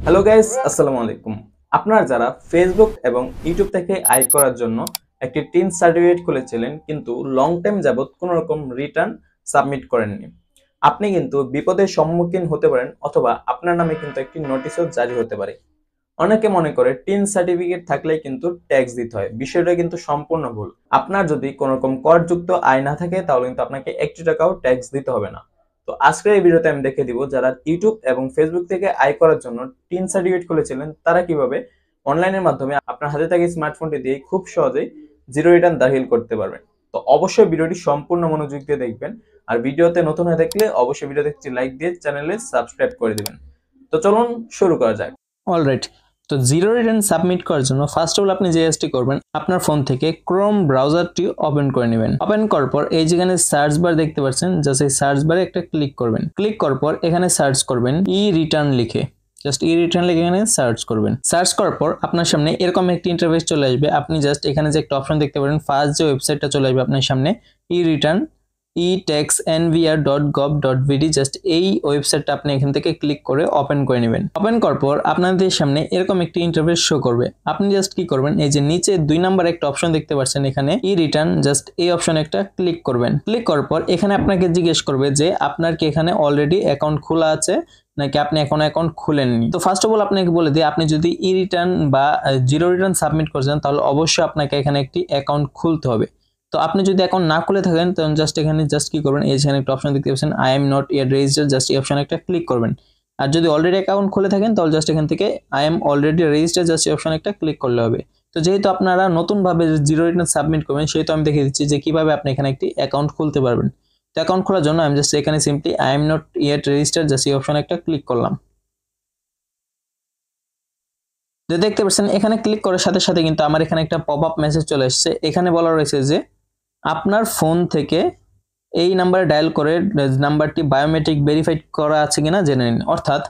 Hello guys, আসসালামু আলাইকুম। আপনারা যারা ফেসবুক এবং ইউটিউব থেকে আয় করার জন্য একটি টিন সার্টিফিকেট খুলেছিলেন কিন্তু লং টাইম যাবত কোনো রকম রিটার্ন সাবমিট করেননি, আপনি কিন্তু বিপদের সম্মুখীন হতে পারেন অথবা আপনার নামে কিন্তু একটি নোটিশও জারি হতে পারে। অনেকে মনে করে টিন সার্টিফিকেট থাকলেই কিন্তু ট্যাক্স দিতে হয়, বিষয়টা কিন্তু সম্পূর্ণ ভুল। আপনার যদি কোনো রকম করযুক্ত আয় না থাকে তাহলে কিন্তু আপনাকে একটি টাকাও ট্যাক্স দিতে হবে না। তো আজকের এই ভিডিওতে আমি দেখে দিব যারা ইউটিউব এবং ফেসবুক থেকে আয় করার জন্য টিন সার্টিফিকেট খুলেছিলেন তারা কিভাবে অনলাইনের মাধ্যমে আপনার হাতে থাকা স্মার্টফোনটি দিয়ে খুব সহজেই জিরো রিটার্ন দাখিল করতে পারবেন। তো অবশ্যই ভিডিওটি সম্পূর্ণ মনোযোগ দিয়ে দেখবেন, আর ভিডিওতে নতুন হয়ে থাকলে অবশ্যই ভিডিওতে একটি লাইক দিয়ে চ্যানেলে সাবস্ক্রাইব করে দিবেন। তো চলুন শুরু করা যাক। অলরাইট, তো জিরো রিটার্ন সাবমিট করার জন্য ফার্স্ট অফ অল আপনি যে কাজটি করবেন, আপনার ফোন থেকে ক্রোম ব্রাউজারটি ওপেন করে নেবেন। ওপেন করার পর এই যেখানে সার্চ বার দেখতে পাচ্ছেন, জাস্ট এই সার্চ বারে একটা ক্লিক করবেন। ক্লিক করার পর এখানে সার্চ করবেন ই রিটার্ন লিখে, জাস্ট ই রিটার্ন লিখে এখানে সার্চ করবেন। সার্চ করার পর আপনার সামনে এরকম একটি ইন্টারফেস চলে আসবে। আপনি জাস্ট এখানে যে একটা অপশন দেখতে পারেন, ফার্স্ট যে ওয়েবসাইটটা চলে আসবে আপনার সামনে, ই রিটার্ন etaxnvr.gov.bd, জাস্ট এই ওয়েবসাইটটা আপনি এখান থেকে ক্লিক করে ওপেন করে নেবেন। ওপেন করার পর আপনাদের সামনে এরকম একটি ইন্টারফেস শো করবে। আপনি জাস্ট কি করবেন, এই যে নিচে 2 নাম্বার একটা অপশন দেখতে পাচ্ছেন এখানে ই রিটার্ন, জাস্ট এই অপশনে একটা ক্লিক করবেন। ক্লিক করার পর এখানে আপনাকে জিজ্ঞেস করবে যে আপনার কি এখানে অলরেডি অ্যাকাউন্ট খোলা আছে নাকি আপনি এখন অ্যাকাউন্ট খুলেননি। তো ফার্স্ট অফ অল আপনাকে বলে দিই, আপনি যদি ই রিটার্ন বা জিরো রিটার্ন সাবমিট করছেন তাহলে অবশ্যই আপনাকে এখানে একটি অ্যাকাউন্ট খুলতে হবে। তো আপনি যদি অ্যাকাউন্ট না খুলে থাকেন তখন জাস্ট এখানে জাস্ট কি করবেন, এই যেখানে একটা অপশন দেখতে পাচ্ছেন I am not yet registered, just এই অপশনে একটা ক্লিক করবেন। আর যদি অলরেডি অ্যাকাউন্ট খুলে থাকেন তাহলে জাস্ট এখান থেকে I am already registered, just এই অপশনে একটা ক্লিক করলে হবে। তো যেহেতু আপনারা নতুনভাবে জিরো রিটার্ন সাবমিট করবেন সেহেতু আমি দেখিয়ে দিচ্ছি যে কিভাবে আপনি এখানে একটি অ্যাকাউন্ট খুলতে পারবেন। তো অ্যাকাউন্ট খোলার জন্য আমি জাস্ট এখানে simply I am not yet registered, just এই অপশনে একটা ক্লিক করলাম। যে দেখতে পাচ্ছেন এখানে ক্লিক করার সাথে সাথে কিন্তু আমার এখানে একটা পপ আপ মেসেজ চলে এসেছে। এখানে বলা রয়েছে যে আপনার ফোন থেকে এই নাম্বারে ডায়াল করে নাম্বারটি বায়োমেট্রিক ভেরিফাইড করা আছে কিনা জেনে নিন। অর্থাৎ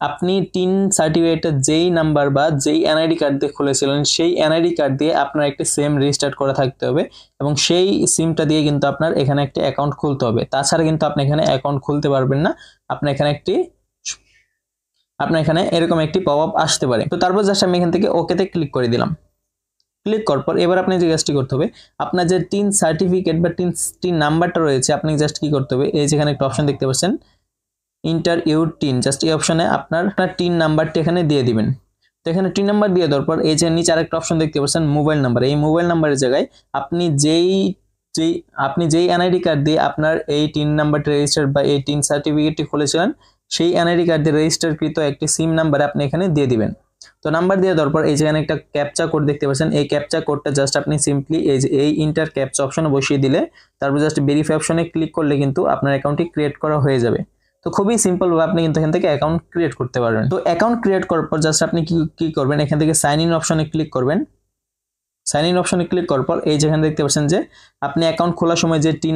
আপনি টিন সার্টিফিকেটের যেই নাম্বার বা যেই এনআইডি কার্ড দিয়ে খুলেছিলেন সেই এনআইডি কার্ড দিয়ে আপনার একটি সিম রেজিস্টার্ড করা থাকতে হবে এবং সেই সিমটা দিয়ে কিন্তু আপনার এখানে একটি অ্যাকাউন্ট খুলতে হবে। তাছাড়া কিন্তু আপনি এখানে অ্যাকাউন্ট খুলতে পারবেন না। আপনার এখানে এরকম একটি পপ আপ আসতে পারে। তো তারপর জাস্ট আমি এখান থেকে ওকেতে ক্লিক করে দিলাম। ক্লিক করার পর এবার আপনি যে কাজটি করতে হবে, আপনার যে টিন সার্টিফিকেট বা টিন নাম্বারটা রয়েছে আপনি জাস্ট কি করতে হবে, এই যেখানে একটা অপশন দেখতে পাচ্ছেন ইন্টার ইউর টিন, জাস্ট এই অপশনে আপনার টিন নাম্বারটি এখানে দিয়ে দিবেন। তো এখানে টিন নাম্বার দিয়ে দেওয়ার পর এই যে নিচে আরেকটা অপশন দেখতে পাচ্ছেন মোবাইল নাম্বার, এই মোবাইল নাম্বারের জায়গায় আপনি যেই এনআইডি কার্ড দিয়ে আপনার এই টিন নাম্বারটি রেজিস্টার বা এই টিন সার্টিফিকেটটি খুলেছিলেন সেই এনআইডি কার্ড দিয়ে রেজিস্টারকৃত একটি সিম নাম্বার আপনি এখানে দিয়ে দিবেন। তো নাম্বার দিয়ে দেওয়ার পর এই যেখানে একটা ক্যাপচা কোড দেখতে পাচ্ছেন, এই ক্যাপচা কোডটা জাস্ট আপনি সিম্পলি এই ইন্টার ক্যাপচা অপশনে বসিয়ে দিলে তারপর জাস্ট ভেরিফাই অপশনে ক্লিক করলে কিন্তু আপনার অ্যাকাউন্টটি ক্রিয়েট করা হয়ে যাবে। তো খুবই সিম্পল ভাবে আপনি কিন্তু এখান থেকে অ্যাকাউন্ট ক্রিয়েট করতে পারবেন। তো অ্যাকাউন্ট ক্রিয়েট করার পর জাস্ট আপনি কি করবেন, এখান থেকে সাইন ইন অপশনে ক্লিক করবেন। সাইন ইন অপশনে ক্লিক করার পর এই যেখানে দেখতে পাচ্ছেন যে আপনি অ্যাকাউন্ট খোলার সময় যে টিন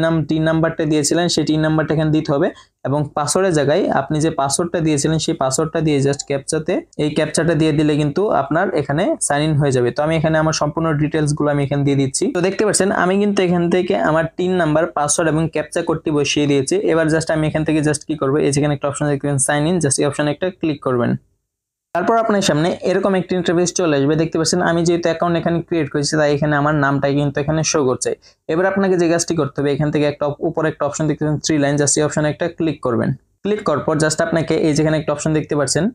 নাম্বারটা দিয়েছিলেন সেই টিন নাম্বারটা এখানে দিতে হবে এবং পাসওয়ার্ডের জায়গায় আপনি যে পাসওয়ার্ডটা দিয়েছিলেন সেই পাসওয়ার্ডটা দিয়ে জাস্ট ক্যাপচাতে এই ক্যাপচাটা দিয়ে দিলে কিন্তু আপনার এখানে সাইন ইন হয়ে যাবে। তো আমি এখানে আমার সম্পূর্ণ ডিটেলসগুলো আমি এখানে দিয়ে দিচ্ছি। তো দেখতে পাচ্ছেন আমি কিন্তু এখান থেকে আমার টিন নাম্বার, পাসওয়ার্ড এবং ক্যাপচা কোডটি বসিয়ে দিয়েছি। এবার জাস্ট আমি এখান থেকে জাস্ট কি করব, এই যেখানে একটা অপশন দেখবেন সাইন ইন, জাস্ট এই অপশনে একটা ক্লিক করবেন। তারপর আপনার সামনে এরকম একটি ইন্টারফেস চলে আসবে। দেখতে পাচ্ছেন আমি যেহেতু অ্যাকাউন্ট এখানে ক্রিয়েট করেছি তাই এখানে আমার নামটাই কিন্তু এখানে শো করছে। এবার আপনাকে যে কাজটি করতে হবে, এখান থেকে একটা উপরে একটা অপশন দেখতে পাচ্ছেন 3 লাইন, জাস্ট এই অপশনে একটা ক্লিক করবেন। ক্লিক করার পর জাস্ট আপনাকে এই যেখানে একটা অপশন দেখতে পাচ্ছেন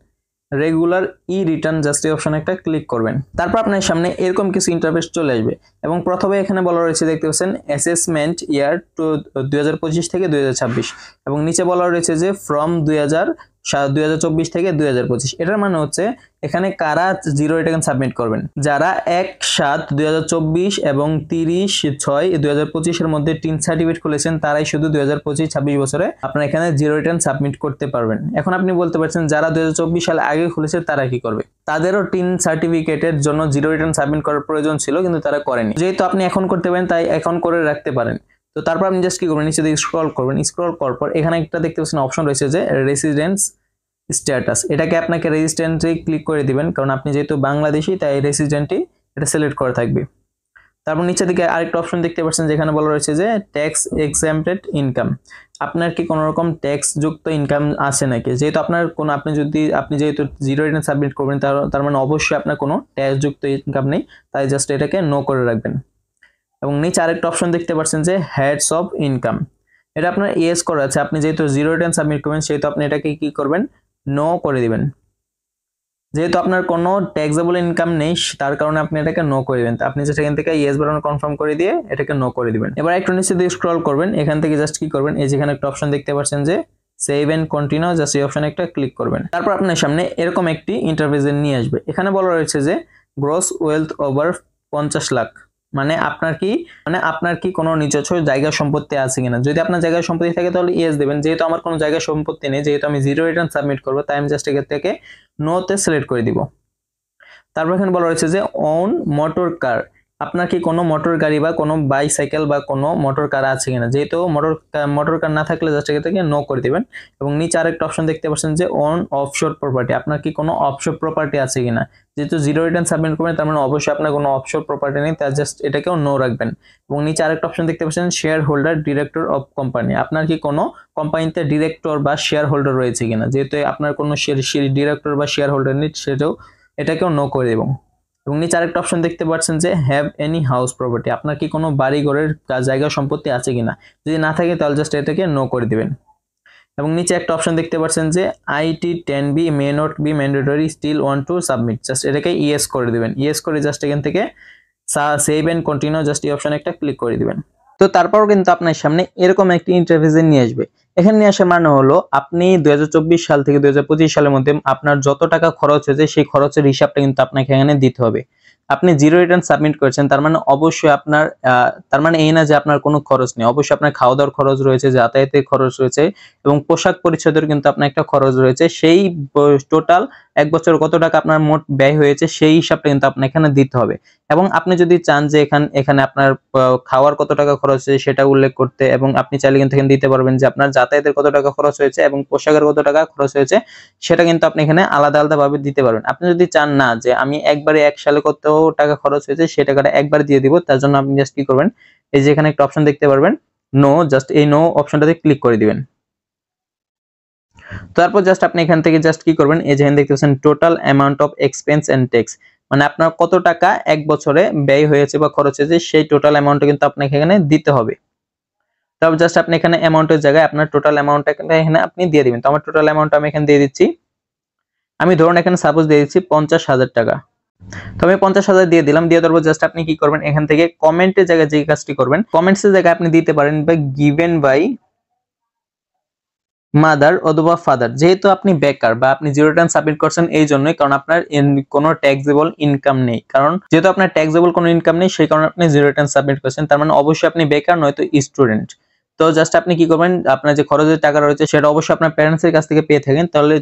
রেগুলার ই রিটার্ন, জাস্ট এই অপশনে একটা ক্লিক করবেন। তারপর আপনার সামনে এরকম কিছু ইন্টারফেস চলে আসবে এবং প্রথমে এখানে বলা রয়েছে দেখতে পাচ্ছেন অ্যাসেসমেন্ট ইয়ার টু 2025 থেকে 2026 এবং নিচে বলা রয়েছে যে ফ্রম 2024 থেকে 2025। এটার মানে হচ্ছে এখানে কারা জিরো রিটার্ন সাবমিট করবেন, যারা 1/7/2024 এবং 30/6/2025 এর মধ্যে টিন সার্টিফিকেট খুলেছেন তারাই শুধু 2025-26 বছরে আপনারা এখানে জিরো রিটার্ন সাবমিট করতে পারবেন। এখন আপনি বলতে পারছেন যারা 2024 সালে আগে খুলেছে তারা কি করবে, তাদেরও টিন সার্টিফিকেটের জন্য জিরো রিটার্ন সাবমিট করার প্রয়োজন ছিল কিন্তু তারা করেনি। যেহেতু আপনি এখন করতে পারেন তাই এখন করে রাখতে পারেন। তো তারপর আপনি জাস্ট কি করবেন, নিচে দিকে স্ক্রল করবেন। স্ক্রল করার পর এখানে একটা দেখতে পাচ্ছেন অপশন রয়েছে যে রেসিডেন্স স্ট্যাটাস, এটাকে আপনাকে রেজিস্ট্যান্টে ক্লিক করে দিবেন কারণ আপনি যেহেতু বাংলাদেশি তাই রেসিডেন্টই এটা সিলেক্ট করা থাকবে। তারপর নিচের দিকে আরেকটা অপশন দেখতে পাচ্ছেন যেখানে বলা রয়েছে যে ট্যাক্স এক্সাম্পটেড ইনকাম। আপনার কি কোনো রকম ট্যাক্স যুক্ত ইনকাম আছে নাকি, যেহেতু আপনার কোনো আপনি যেহেতু জিরো রিটার্ন সাবমিট করবেন তার মানে অবশ্যই আপনার কোনো ট্যাক্স যুক্ত ইনকাম নেই, তাই জাস্ট এটাকে নো করে রাখবেন। এবং নিচে আরেকটা অপশন দেখতে পাচ্ছেন যে হেডস অফ ইনকাম, এটা আপনার ইয়েস করা আছে, আপনি যেহেতু জিরো রিটার্ন সাবমিট করবেন সেহেতু আপনি এটাকে কি করবেন, নো করে দিবেন। যেহেতু আপনার কোনো ট্যাক্সেবল ইনকাম নেই তার কারণে আপনি এটাকে নো করে দিবেন, আপনি জাস্ট এখান থেকে ইয়েস বাটন কনফার্ম করে দিয়ে এটাকে নো করে দিবেন। এবার একটু নিচে দিয়ে স্ক্রল করবেন, এখান থেকে জাস্ট কি করবেন, এই যেখানে একটা অপশন দেখতে পাচ্ছেন যে সেভ এন্ড কন্টিনিউ, জাস্ট এই অপশনে একটা ক্লিক করবেন। তারপর আপনার সামনে এরকম একটি ইন্টারফেস নিয়ে আসবে, এখানে বলা রয়েছে যে গ্রস ওয়েলথ ওভার 50 লাখ, মানে আপনার কি কোনো নিজস্ব জায়গা সম্পত্তি আছে কিনা। যদি আপনার জায়গা সম্পত্তি থাকে তাহলে ইয়েস দেবেন, যেহেতু আমার কোনো জায়গা সম্পত্তি নেই, যেহেতু আমি জিরো রিটার্ন সাবমিট করবো, তাই আমি জাস্ট এখান থেকে নো তে সিলেক্ট করে দিব। তারপর এখানে বলা রয়েছে যে অন মোটর কার, আপনার কি কোনো মোটর গাড়ি বা কোনো বাইসাইকেল বা কোনো মোটর কার আছে কিনা, যেহেতু মোটর কার না থাকলে জাস্ট এখান থেকে নো করে দিবেন। এবং নিচে আরেকটা অপশন দেখতে পাচ্ছেন যে অন অফশোর প্রপার্টি, আপনার কি কোনো অফশোর প্রপার্টি আছে কিনা, যেহেতু জিরো রিটার্ন সাবমিট করবেন তার মানে অবশ্যই আপনার কোনো অফশোর প্রপার্টি নেই, তাই জাস্ট এটাকেও নো রাখবেন। এবং নিচে আরেকটা অপশন দেখতে পাচ্ছেন share holder director of company, আপনার কি কোনো কোম্পানিতে ডিরেক্টর বা শেয়ার হোল্ডার রয়েছে কিনা, যেহেতু আপনার কোনো ডিরেক্টর বা শেয়ার হোল্ডার নেই এটাকেও নো করে দেব। এবং নিচে আরেকটা অপশন দেখতে পাচ্ছেন যে হ্যাভ এনি হাউস প্রপার্টি, আপনার কি কোনো বাড়ি ঘরের জায়গা সম্পত্তি আছে কিনা, যদি না থাকে তাহলে জাস্ট এটাকে নো করে দিবেন। এবং নিচে একটা অপশন দেখতে পাচ্ছেন যে IT 10B may not be mandatory still want to submit, just এটাকে ইয়েস করে দিবেন। ইয়েস করে জাস্ট এখান থেকে সেভ এন্ড কন্টিনিউ, জাস্ট এই অপশনে একটা ক্লিক করে দিবেন। তো তারপরও কিন্তু আপনার সামনে এরকম একটি ইন্টারফেস নিয়ে আসবে, এখানে নিয়ে আসার মানে হলো আপনি 2024 সাল থেকে 2025 সালের মধ্যে আপনার যত টাকা খরচ হয়েছে সেই খরচের হিসাবটা কিন্তু আপনাকে এখানে দিতে হবে। আপনি জিরো রিটার্ন সাবমিট করেছেন তার মানে অবশ্যই আপনার তার মানে এই না যে আপনার কোনো খরচ নেই, অবশ্যই আপনার খাওয়া দাওয়ার খরচ রয়েছে, যাতায়াতের খরচ রয়েছে এবং পোশাক পরিচ্ছদের কিন্তু আপনার একটা খরচ রয়েছে। সেই টোটাল এক বছর কত টাকা আপনার মোট ব্যয় হয়েছে সেই হিসাবটা কিন্তু আপনার এখানে দিতে হবে। এবং আপনি যদি চান যে এখানে আপনার খাওয়ার কত টাকা খরচ হয়েছে সেটা উল্লেখ করতে, এবং আপনি চাইলে কিন্তু এখানে দিতে পারবেন যে আপনার যাতায়াতের কত টাকা খরচ হয়েছে এবং পোশাকের কত টাকা খরচ হয়েছে, সেটা কিন্তু আপনি এখানে আলাদা আলাদা ভাবে দিতে পারবেন। আপনি যদি চান না যে আমি একবারে এক সালে কত টাকা খরচ হয়েছে সেই টাকাটা একবার দিয়ে দিব, তার জন্য আপনি জাস্ট কি করবেন, এই যে এখানে একটা অপশন দেখতে পারবেন নো, জাস্ট এই নো অপশনটাতে ক্লিক করে দিবেন। তারপর জাস্ট আপনি এখান থেকে জাস্ট কি করবেন, এই যে এখানে দেখতে পাচ্ছেন total amount of expense and tax, মানে আপনার কত টাকা এক বছরে ব্যয় হয়েছে বা খরচ হয়েছে সেই টোটাল অ্যামাউন্টটা কিন্তু আপনাকে এখানে দিতে হবে। তারপর জাস্ট আপনি এখানে অ্যামাউন্টের জায়গায় আপনার টোটাল অ্যামাউন্টটা এখানে আপনি দিয়ে দিবেন। তো আমার টোটাল অ্যামাউন্ট আমি এখানে দিয়ে দিচ্ছি, আমি ধরুন এখানে সাপোজ দিয়ে দিচ্ছি 50,000 টাকা। তো আমি 50,000 দিয়ে দিলাম, দিয়ে তারপর জাস্ট আপনি কি করবেন, এখান থেকে কমেন্টের জায়গায় যে কাজটি করবেন, কমেন্টসের জায়গায় আপনি দিতে পারেন বা গিভেন বাই মাদার অথবা ফাদার, যেহেতু আপনি বেকার বা আপনি জিরো রিটার্ন সাবমিট করছেন এই জন্যই, কারণ আপনার কোনো ট্যাক্সেবল ইনকাম নেই, কারণ যেহেতু আপনার ট্যাক্সেবল কোনো ইনকাম নেই সেই কারণে আপনি জিরো রিটার্ন সাবমিট করছেন, তার মানে অবশ্যই আপনি বেকার নয়তো স্টুডেন্ট। তো জাস্ট আপনি কি করবেন, আপনার যে খরচের টাকা রয়েছে সেটা অবশ্যই আপনার প্যারেন্টসের কাছ থেকে পেয়ে থাকেন, তাহলে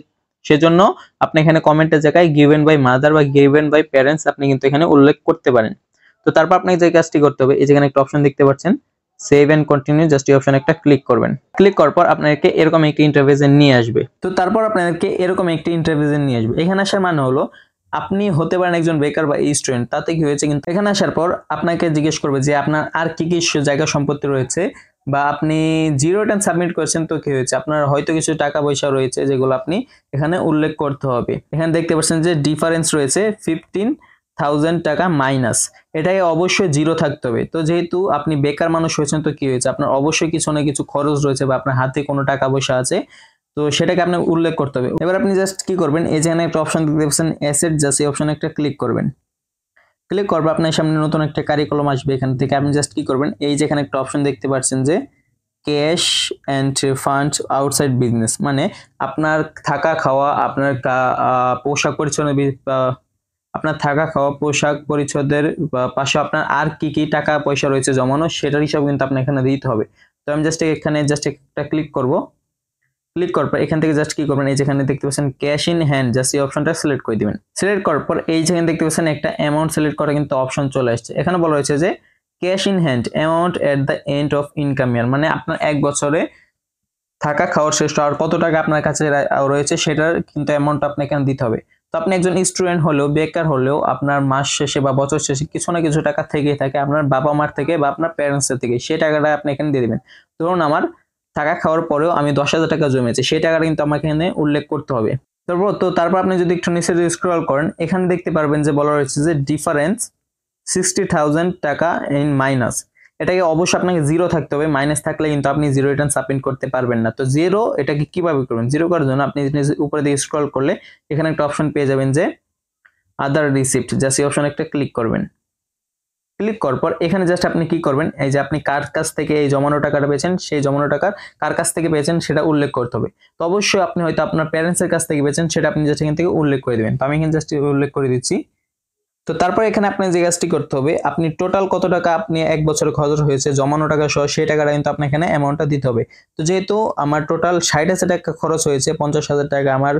সেজন্য আপনি এখানে কমেন্টের জায়গায় গিভেন বাই মাদার বা গিভেন বাই প্যারেন্টস আপনি কিন্তু এখানে উল্লেখ করতে পারেন। তো তারপর আপনাকে যে কাজটি করতে হবে, এই যেখানে একটা অপশন দেখতে পাচ্ছেন সেভ এন্ড কন্টিনিউ, জাস্ট এই অপশনে একটা ক্লিক করবেন। ক্লিক করার পর আপনাদেরকে এরকম একটি ইন্টারফেসে নিয়ে আসবে। তো তারপর আপনাদেরকে এরকম একটি ইন্টারফেসে নিয়ে আসবে, এখানে আসার মানে হলো আপনি হতে পারেন একজন বেকার বা স্টুডেন্ট, তাতে কি হয়েছে, কিন্তু এখানে আসার পর আপনাকে জিজ্ঞেস করবে যে আপনার আর কি কি জায়গা সম্পত্তি রয়েছে, বা আপনি জিরো রিটার্ন সাবমিট করেছেন তো কি হয়েছে, আপনার হয়তো কিছু টাকা পয়সা রয়েছে যেগুলো আপনি এখানে উল্লেখ করতে হবে। এখানে দেখতে পাচ্ছেন যে ডিফারেন্স রয়েছে 15,000 টাকা মাইনাস, এটাই অবশ্যই জিরো থাকতে হবে। তো যেহেতু আপনি বেকার মানুষ হয়েছেন তো কি হয়েছে, আপনার অবশ্যই কিছু না কিছু খরচ রয়েছে বা আপনার হাতে কোনো টাকা পয়সা আছে, তো সেটাকে আপনি উল্লেখ করতে হবে। এবার আপনি জাস্ট কি করবেন, এই যেখানে একটা অপশন দেখতে পাচ্ছেন অ্যাসেট, জাস্ট এই অপশনে একটা ক্লিক করবেন। ক্লিক করবে আপনার সামনে নতুন একটা কারিকুলাম আসবে, এখান থেকে আপনি জাস্ট কি করবেন, এই যেখানে একটা অপশন দেখতে পাচ্ছেন যে cash and fund outside business, মানে আপনার থাকা খাওয়া, আপনার পোশাক পরিচ্ছন্ন, আপনার থাকা খাওয়া পোশাক পরিচ্ছদের পাশে আপনার আর কি কি টাকা পয়সা রয়েছে জমানো সেটার হিসাব কিন্তু আপনার এখানে দিতে হবে। তো আমি জাস্ট এখানে জাস্ট একটা ক্লিক করব, ক্লিক করার পর এখান থেকে জাস্ট কি করবেন, এই যেখানে দেখতে পাচ্ছেন ক্যাশ ইন হ্যান্ড, জাস্ট এই অপশনটা সিলেক্ট করে দিবেন। সিলেক্ট করার পর এই যেখানে দেখতে পাচ্ছেন একটা অ্যামাউন্ট সিলেক্ট করা কিন্তু অপশন চলে আসছে, এখানে বলা হয়েছে যে cash in hand amount at the end of income ইয়ার, মানে আপনার এক বছরে থাকা খাওয়ার শেষ আর কত টাকা আপনার কাছে রয়েছে সেটার কিন্তু অ্যামাউন্ট আপনাকে এখানে দিতে হবে। তো আপনি একজন স্টুডেন্ট হলেও বেকার হলেও আপনার মাস শেষে বা বছর শেষে কিছু না কিছু টাকা থেকেই থাকে আপনার বাবা মার থেকে বা আপনার প্যারেন্টসের থেকে, সেই টাকাটা আপনি এখানে দিয়ে দিবেন। ধরুন আমার টাকা খাওয়ার পরেও আমি 10,000 টাকা জমেছে, সেই টাকাটা কিন্তু আমাকে এখানে উল্লেখ করতে হবে। তারপর আপনি যদি একটু নিচে স্ক্রল করেন, এখানে দেখতে পারবেন যে বলা রয়েছে যে ডিফারেন্স 60,000 টাকা ইন মাইনাস। এটাকে অবশ্যই আপনাকে জিরো থাকতে হবে, মাইনাস থাকলে কিন্তু আপনি জিরো রিটার্ন সাবমিট করতে পারবেন না। তো জিরো এটাকে কিভাবে করবেন? জিরো করার জন্য আপনি উপরে দিকে স্ক্রল করলে এখানে একটা অপশন পেয়ে যাবেন যে আদার রিসিপ্ট, জাস্ট এই অপশনে একটা ক্লিক করবেন। ক্লিক করার পর এখানে জাস্ট আপনি কি করবেন, এই যে আপনি কার কাছ থেকে এই জমানো টাকাটা পেয়েছেন, সেই জমানো টাকা কার কাছ থেকে পেয়েছেন সেটা উল্লেখ করতে হবে। তো অবশ্যই আপনি হয়তো আপনার প্যারেন্টসের কাছ থেকে পেয়েছেন, সেটা আপনি জাস্ট এখান থেকে উল্লেখ করে দেবেন। তো আমি এখানে জাস্ট উল্লেখ করে দিচ্ছি। তো তারপর এখানে আপনি যে কাজটি করতে হবে, আপনি টোটাল কত টাকা আপনি এক বছরে খরচ হয়েছে জমানো টাকা সহ, সেই টাকাটা কিন্তু আপনি এখানে অ্যামাউন্টটা দিতে হবে। তো যেহেতু আমার টোটাল 60,000 টাকা খরচ হয়েছে, 50,000 টাকা আমার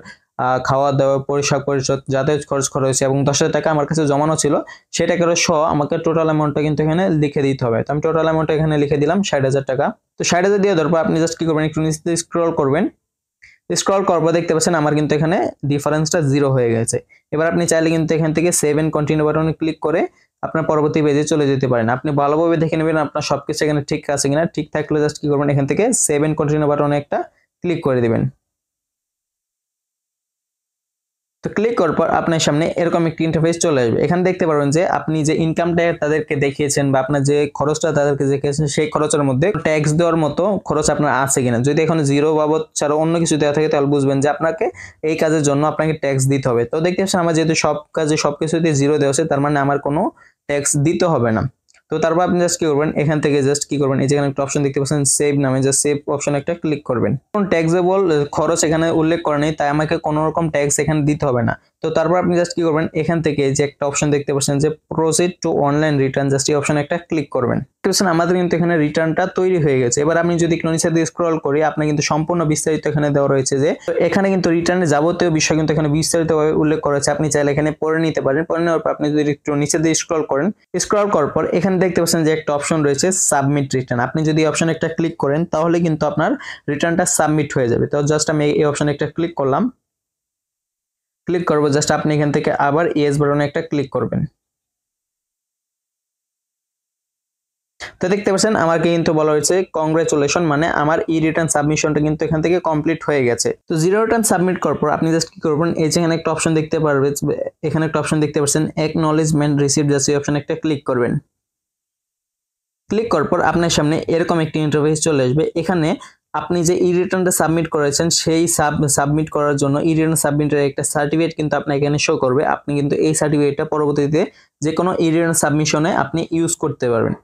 খাওয়া দাওয়া পোশাক পরিচ্ছদ যাতায়াত খরচ হয়েছে এবং 10,000 টাকা আমার কাছে জমানো ছিল, সেই টাকাটা সহ আমাকে টোটাল অ্যামাউন্টটা কিন্তু এখানে লিখে দিতে হবে। তো আমি টোটাল অ্যামাউন্টটা এখানে লিখে দিলাম 60,000 টাকা। তো 60,000 দিয়ে দেওয়ার পর আপনি জাস্ট কি করবেন, একটু নিচে স্ক্রল করবেন। স্ক্রল করার পর দেখতে পাচ্ছেন আমার কিন্তু এখানে ডিফারেন্সটা জিরো হয়ে গেছে। এবার আপনি চাইলে কিন্তু এখান থেকে সেভ এন্ড কন্টিনিউ বাটনে ক্লিক করে আপনার পরবর্তী পেজে চলে যেতে পারেন। আপনি ভালোভাবে দেখে নেবেন আপনার সবকিছু এখানে ঠিক আছে কিনা। ঠিক থাকলে জাস্ট কি করবেন, এখান থেকে সেভ এন্ড কন্টিনিউ বাটনে একটা ক্লিক করে দিবেন। তো ক্লিক করার পর আপনার সামনে এরকম একটি ইন্টারফেস চলে আসবে। এখানে দেখতে পারবেন যে আপনি যে ইনকামটা তাদেরকে দেখিয়েছেন বা আপনার যে খরচটা তাদেরকে দেখিয়েছেন, সেই খরচের মধ্যে ট্যাক্স দেওয়ার মতো খরচ আপনার আছে কিনা। যদি এখন জিরো বাবদ ছাড়া অন্য কিছু দেওয়া থাকে তাহলে বুঝবেন যে আপনাকে এই কাজের জন্য আপনাকে ট্যাক্স দিতে হবে। তো দেখতে পাচ্ছেন আমার যেহেতু সব কাজে সবকিছুতে জিরো দেওয়া আছে, তার মানে আমার কোনো ট্যাক্স দিতে হবে না। তো তারপর আপনি জাস্ট কি করবেন, এখান থেকে জাস্ট কি করবেন, এই যেখানে একটা অপশন দেখতে পাচ্ছেন সেভ নামে, জাস্ট সেভ অপশন একটা ক্লিক করবেন। কোন ট্যাক্সেবল খরচ এখানে উল্লেখ করা নেই, তাই আমাকে কোনো রকম ট্যাক্স এখানে দিতে হবে না। তো তারপর আপনি জাস্ট কি করবেন, এখান থেকে যে একটা অপশন দেখতে পাচ্ছেন যে proceed to online return, just এই অপশনে একটা ক্লিক করবেন। আমাদের কিন্তু এখানে রিটার্নটা তৈরি হয়ে গেছে। এবার আমি যদি একটু নিচে দিয়ে স্ক্রল করি, আপনি কিন্তু সম্পূর্ণ বিস্তারিত এখানে দেওয়া রয়েছে যে এখানে কিন্তু রিটার্নের যাবতীয় বিষয় কিন্তু এখানে বিস্তারিতভাবে উল্লেখ করা আছে। আপনি চাইলে এখানে পড়ে নিতে পারেন। পড়ে নেওয়ার পর আপনি যদি একটু নিচে দিয়ে স্ক্রল করেন, স্ক্রল করার পর এখানে দেখতে পাচ্ছেন যে একটা অপশন রয়েছে সাবমিট রিটার্ন। আপনি যদি এই অপশনে একটা ক্লিক করেন তাহলে কিন্তু আপনার রিটার্নটা সাবমিট হয়ে যাবে। তো জাস্ট আমি এই অপশনে একটা ক্লিক করলাম। ক্লিক করবো, জাস্ট আপনি এখান থেকে আবার ইয়েস বাটনে একটা ক্লিক করবেন। তো দেখতে পাচ্ছেন আমাকে কিন্তু বলা হয়েছে কংগ্রেচুলেশন, মানে আমার ই রিটার্ন সাবমিশনটা কিন্তু এখান থেকে কমপ্লিট হয়ে গেছে। তো জিরো রিটার্ন সাবমিট করার পর আপনি জাস্ট কি করবেন, এই যে এখানে একটা অপশন দেখতে পারবেন, এখানে একটা অপশন দেখতে পাচ্ছেন অ্যাকনলেজমেন্ট রিসিভড, জাস্ট এই অপশনে একটা ক্লিক করবেন। ক্লিক করার পর আপনার সামনে এরকম একটি ইন্টারফেস চলে আসবে। এখানে আপনি যে ই রিটার্নটা সাবমিট করেছেন, সেই সাবমিট করার জন্য ই রিটার্ন সাবমিটের একটা সার্টিফিকেট কিন্তু আপনার এখানে শো করবে। আপনি কিন্তু এই সার্টিফিকেটটা পরবর্তীতে যে কোনো ই রিটার্ন সাবমিশনে আপনি ইউজ করতে পারবেন।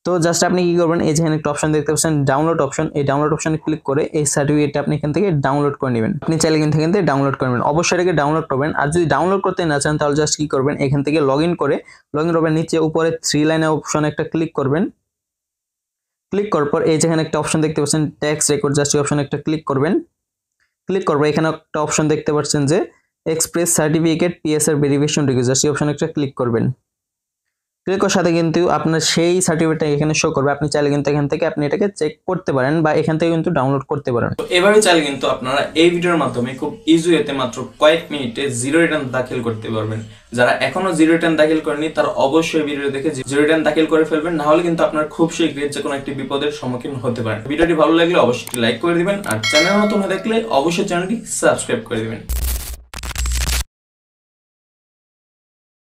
তো জাস্ট আপনি কি করবেন, এই যেখানে একটা অপশন দেখতে পাচ্ছেন ডাউনলোড অপশন, এই ডাউনলোড অপশনে ক্লিক করে এই সার্টিফিকেটটা আপনি এখান থেকে ডাউনলোড করে নেবেন। আপনি চাইলে কিন্তু এখান থেকে ডাউনলোড করবেন, অবশ্যই এটাকে ডাউনলোড করবেন। আর যদি ডাউনলোড করতে না চান তাহলে জাস্ট কি করবেন, এখান থেকে লগ ইন করবেন, নিচে উপরে 3 লাইনের অপশনে একটা ক্লিক করবেন। ক্লিক করার পর এই যেখানে একটা অপশন দেখতে পাচ্ছেন ট্যাক্স রেকর্ড, জাস্ট এই অপশনে একটা ক্লিক করবেন। ক্লিক করবো, এখানে একটা অপশন দেখতে পাচ্ছেন যে express certificate PSR verification request, just এই অপশনে একটা ক্লিক করবেন। ক্লিক করার সাথে কিন্তু আপনার সেই সার্টিফিকেটটা এখানে শো করবে। আপনি চাইলে কিন্তু এখান থেকে আপনি এটাকে চেক করতে পারেন বা এখান থেকে কিন্তু ডাউনলোড করতে পারেন। তো এভাবে চাইলে কিন্তু আপনারা এই ভিডিওর মাধ্যমে খুব ইজি ওয়েতে মাত্র কয়েক মিনিটে জিরো রিটার্ন দাখিল করতে পারবেন। যারা এখনো জিরো রিটার্ন দাখিল করেনি তারা অবশ্যই ভিডিও দেখে জিরো রিটার্ন দাখিল করে ফেলবেন, না হলে কিন্তু আপনার খুব শীঘ্রই যে কোনো একটি বিপদের সম্মুখীন হতে পারেন। ভিডিওটি ভালো লাগলে অবশ্যই লাইক করে দিবেন, আর চ্যানেল নতুন হয়ে দেখলে অবশ্যই চ্যানেলটি সাবস্ক্রাইব করে দিবেন।